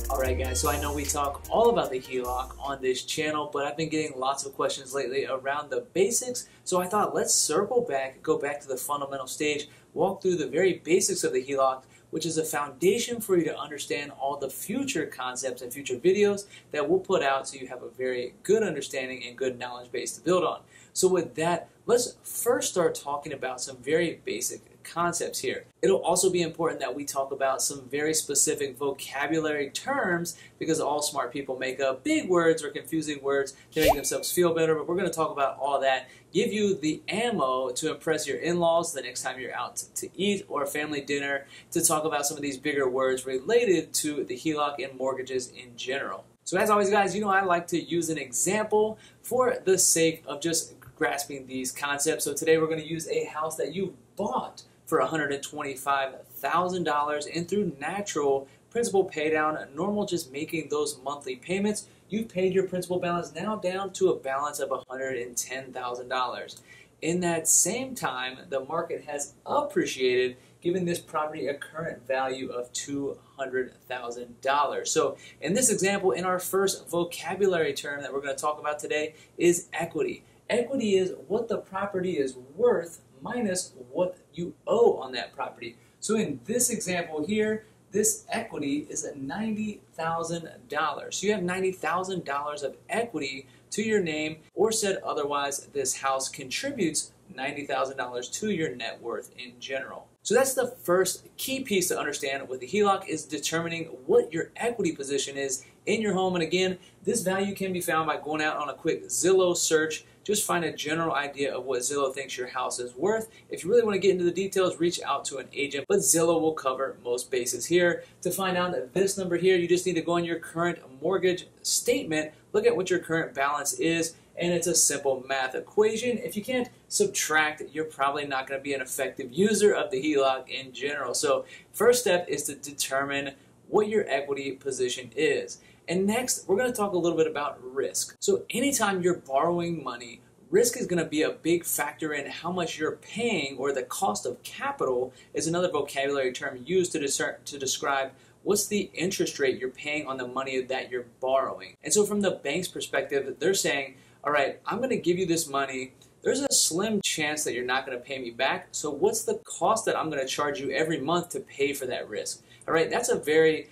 Alright guys, so I know we talk all about the HELOC on this channel, but I've been getting lots of questions lately around the basics, so I thought let's circle back, go back to the fundamental stage, walk through the very basics of the HELOC, which is a foundation for you to understand all the future concepts and future videos that we'll put out so you have a very good understanding and good knowledge base to build on. So with that, let's first start talking about some very basic concepts here. It'll also be important that we talk about some very specific vocabulary terms because all smart people make up big words or confusing words to make themselves feel better, but we're going to talk about all that, give you the ammo to impress your in-laws the next time you're out to eat or a family dinner, to talk about some of these bigger words related to the HELOC and mortgages in general. So as always guys, you know I like to use an example for the sake of just grasping these concepts. So today we're going to use a house that you bought for $125,000, and through natural principal pay down, normal just making those monthly payments, you've paid your principal balance now down to a balance of $110,000. In that same time, the market has appreciated, giving this property a current value of $200,000. So in this example, in our first vocabulary term that we're going to talk about today is equity. Equity is what the property is worth minus what you owe on that property. So in this example here, this equity is at $90,000. So you have $90,000 of equity to your name, or said otherwise, this house contributes $90,000 to your net worth in general. So that's the first key piece to understand with the HELOC, is determining what your equity position is in your home. And again, this value can be found by going out on a quick Zillow search. Just find a general idea of what Zillow thinks your house is worth. If you really want to get into the details, reach out to an agent, but Zillow will cover most bases here. To find out this number here, you just need to go on your current mortgage statement, look at what your current balance is, and it's a simple math equation. If you can't subtract, you're probably not going to be an effective user of the HELOC in general. So first step is to determine what your equity position is. And next, we're going to talk a little bit about risk. So anytime you're borrowing money, risk is going to be a big factor in how much you're paying, or the cost of capital is another vocabulary term used to describe what's the interest rate you're paying on the money that you're borrowing. And so from the bank's perspective, they're saying, all right, I'm going to give you this money. There's a slim chance that you're not going to pay me back. So what's the cost that I'm going to charge you every month to pay for that risk? All right, that's a very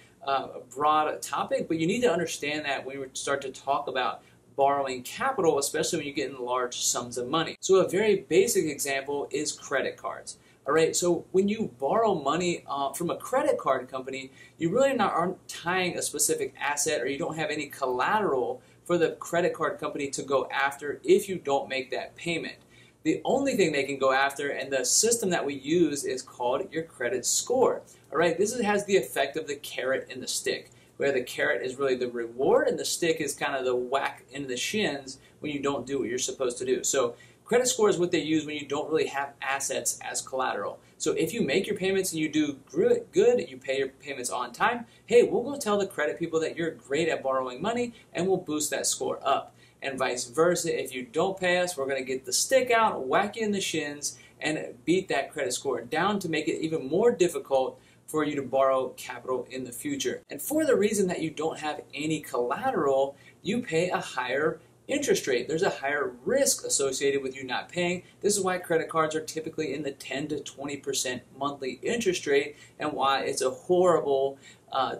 broad topic, but you need to understand that when we start to talk about borrowing capital, especially when you get in large sums of money. So a very basic example is credit cards. All right, so when you borrow money from a credit card company, you really aren't tying a specific asset, or you don't have any collateral for the credit card company to go after if you don't make that payment. The only thing they can go after, and the system that we use, is called your credit score. All right, this has the effect of the carrot and the stick, where the carrot is really the reward and the stick is kind of the whack in the shins when you don't do what you're supposed to do. So credit score is what they use when you don't really have assets as collateral. So if you make your payments and you do good, you pay your payments on time, hey, we'll go tell the credit people that you're great at borrowing money, and we'll boost that score up. And vice versa, if you don't pay us, we're going to get the stick out, whack you in the shins, and beat that credit score down to make it even more difficult for you to borrow capital in the future. And for the reason that you don't have any collateral, you pay a higher interest rate. There's a higher risk associated with you not paying. This is why credit cards are typically in the 10 to 20% monthly interest rate, and why it's a horrible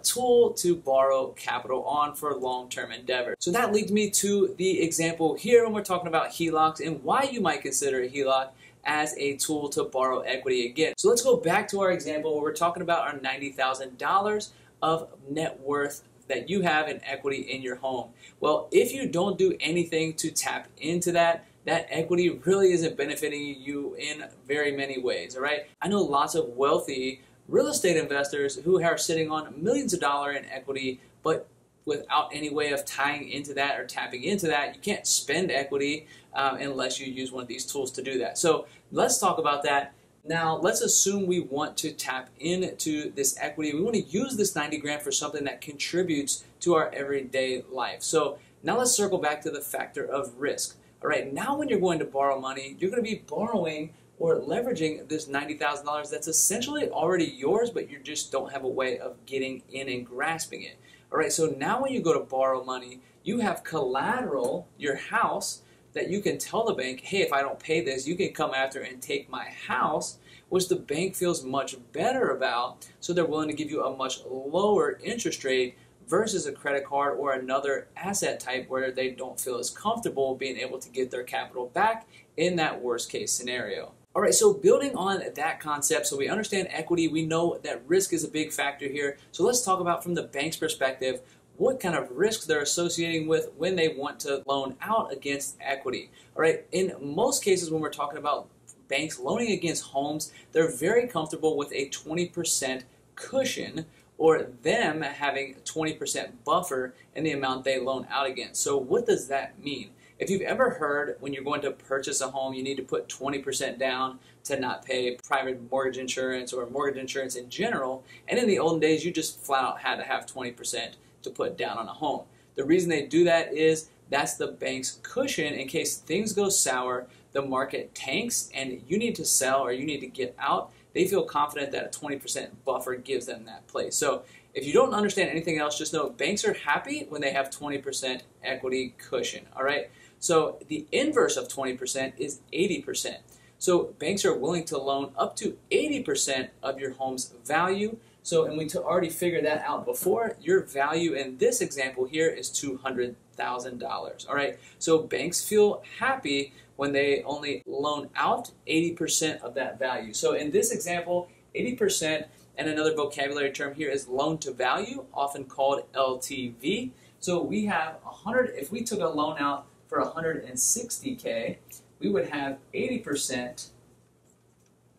tool to borrow capital on for long-term endeavors. So that leads me to the example here when we're talking about HELOCs and why you might consider a HELOC as a tool to borrow equity again. So let's go back to our example where we're talking about our $90,000 of net worth that you have in equity in your home. Well, if you don't do anything to tap into that equity really isn't benefiting you in very many ways, all right? I know lots of wealthy real estate investors who are sitting on millions of dollars in equity, but without any way of tying into that or tapping into that. You can't spend equity unless you use one of these tools to do that. So let's talk about that. Now, let's assume we want to tap into this equity. We want to use this 90 grand for something that contributes to our everyday life. So now let's circle back to the factor of risk. All right, now when you're going to borrow money, you're going to be borrowing or leveraging this $90,000 that's essentially already yours, but you just don't have a way of getting in and grasping it. All All right, so now when you go to borrow money, you have collateral, your house, that you can tell the bank, hey, if I don't pay this, you can come after and take my house, which the bank feels much better about, so they're willing to give you a much lower interest rate versus a credit card or another asset type where they don't feel as comfortable being able to get their capital back in that worst case scenario. All right, so building on that concept, so we understand equity, we know that risk is a big factor here. So let's talk about from the bank's perspective, what kind of risks they're associating with when they want to loan out against equity. All right, in most cases when we're talking about banks loaning against homes, they're very comfortable with a 20% cushion or them having 20% buffer in the amount they loan out against. So what does that mean? If you've ever heard when you're going to purchase a home, you need to put 20% down to not pay private mortgage insurance or mortgage insurance in general, and in the olden days you just flat out had to have 20% to put down on a home. The reason they do that is that's the bank's cushion in case things go sour, the market tanks, and you need to sell or you need to get out. They feel confident that a 20% buffer gives them that place. So if you don't understand anything else, just know banks are happy when they have 20% equity cushion, all right? So the inverse of 20% is 80%. So banks are willing to loan up to 80% of your home's value. So, and we already figured that out before, your value in this example here is $200,000, all right? So banks feel happy when they only loan out 80% of that value. So in this example, 80%, and another vocabulary term here is loan to value, often called LTV. So we have 100, if we took a loan out for 160K, we would have 80%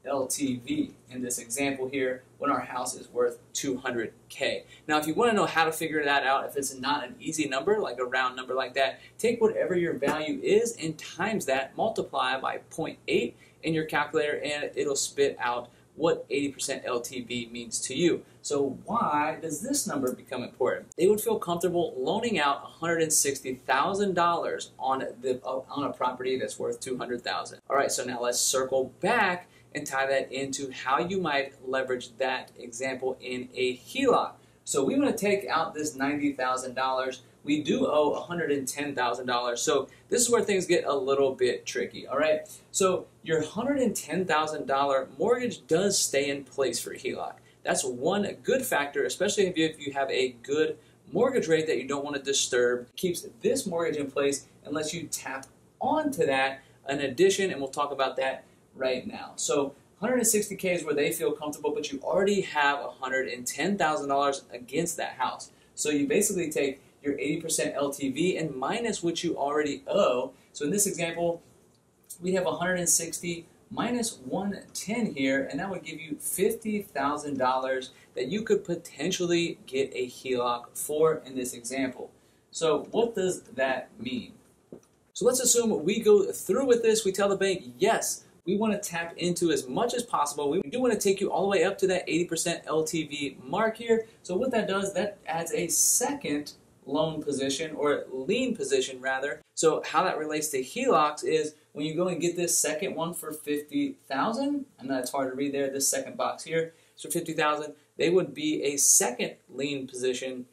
LTV in this example here when our house is worth 200K. Now, if you want to know how to figure that out, if it's not an easy number, like a round number like that, take whatever your value is and times that, multiply by 0.8 in your calculator, and it'll spit out what 80% LTV means to you. So why does this number become important? They would feel comfortable loaning out $160,000 on a property that's worth $200,000. All right, so now let's circle back and tie that into how you might leverage that example in a HELOC. So we want to take out this $90,000. We do owe $110,000. So this is where things get a little bit tricky, all right? So your $110,000 mortgage does stay in place for HELOC. That's one good factor, especially if you have a good mortgage rate that you don't want to disturb. Keeps this mortgage in place and lets you tap onto that in addition, and we'll talk about that right now. So 160K is where they feel comfortable, but you already have $110,000 against that house. So you basically take your 80% LTV and minus what you already owe. So in this example, we'd have 160 minus 110 here, and that would give you $50,000 that you could potentially get a HELOC for in this example. So what does that mean? So let's assume we go through with this. We tell the bank, yes, we want to tap into as much as possible. We do want to take you all the way up to that 80% LTV mark here. So what that does, that adds a second loan position, or lien position rather. So how that relates to HELOCs is when you go and get this second one for $50,000, I know it's hard to read there, this second box here, so $50,000, they would be a second lien position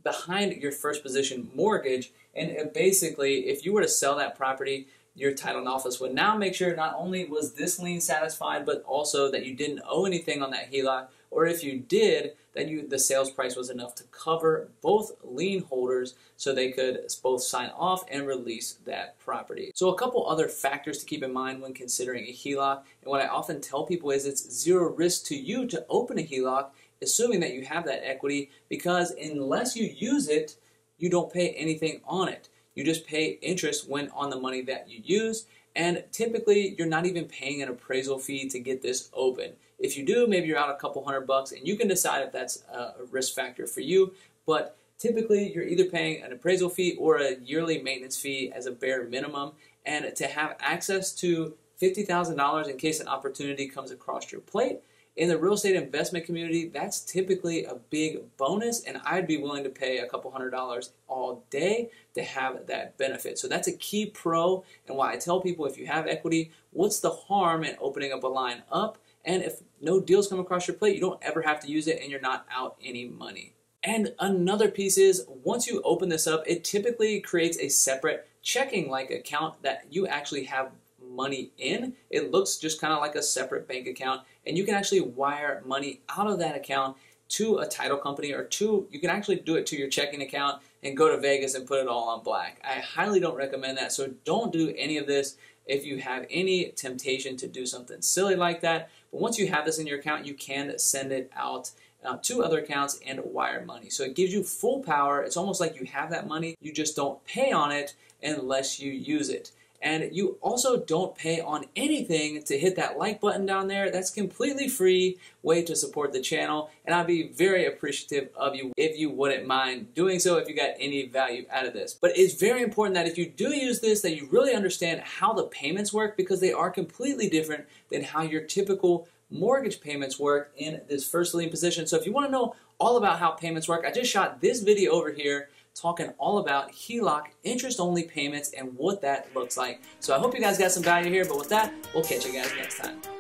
behind your first position mortgage. And basically, if you were to sell that property, your title and office would now make sure not only was this lien satisfied, but also that you didn't owe anything on that HELOC, or if you did, that the sales price was enough to cover both lien holders so they could both sign off and release that property. So a couple other factors to keep in mind when considering a HELOC, and what I often tell people is it's zero risk to you to open a HELOC, assuming that you have that equity, because unless you use it, you don't pay anything on it. You just pay interest on the money that you use, and typically you're not even paying an appraisal fee to get this open. If you do, maybe you're out a couple $100, and you can decide if that's a risk factor for you, but typically you're either paying an appraisal fee or a yearly maintenance fee as a bare minimum, and to have access to $50,000 in case an opportunity comes across your plate, in the real estate investment community, that's typically a big bonus, and I'd be willing to pay a couple $100 all day to have that benefit. So that's a key pro, and why I tell people if you have equity, what's the harm in opening up a line up? And if no deals come across your plate, you don't ever have to use it and you're not out any money. And another piece is, once you open this up, it typically creates a separate checking-like account that you actually have money in. It looks just kind of like a separate bank account, and you can actually wire money out of that account to a title company, or you can actually do it to your checking account and go to Vegas and put it all on black. I highly don't recommend that, so don't do any of this if you have any temptation to do something silly like that. But once you have this in your account, you can send it out to other accounts and wire money. So it gives you full power. It's almost like you have that money, you just don't pay on it unless you use it. And you also don't pay on anything to hit that like button down there. That's completely free way to support the channel, and I'd be very appreciative of you if you wouldn't mind doing so if you got any value out of this. But it's very important that if you do use this, that you really understand how the payments work, because they are completely different than how your typical mortgage payments work in this first lien position. So if you want to know all about how payments work, I just shot this video over here talking all about HELOC interest-only payments and what that looks like. So I hope you guys got some value here, but with that, we'll catch you guys next time.